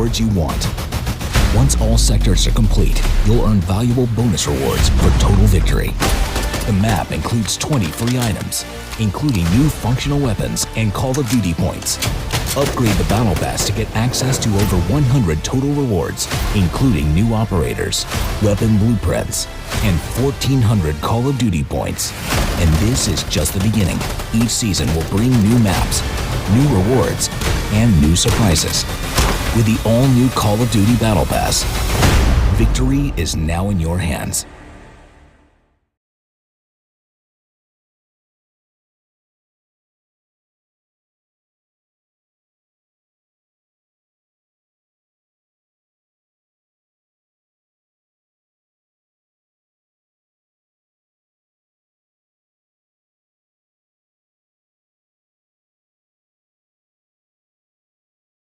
rewards you want. Once all sectors are complete, you'll earn valuable bonus rewards for total victory. The map includes 20 free items, including new functional weapons and Call of Duty points. Upgrade the Battle Pass to get access to over 100 total rewards, including new operators, weapon blueprints, and 1,400 Call of Duty points. And this is just the beginning. Each season will bring new maps, new rewards, and new surprises. With the all-new Call of Duty Battle Pass, victory is now in your hands.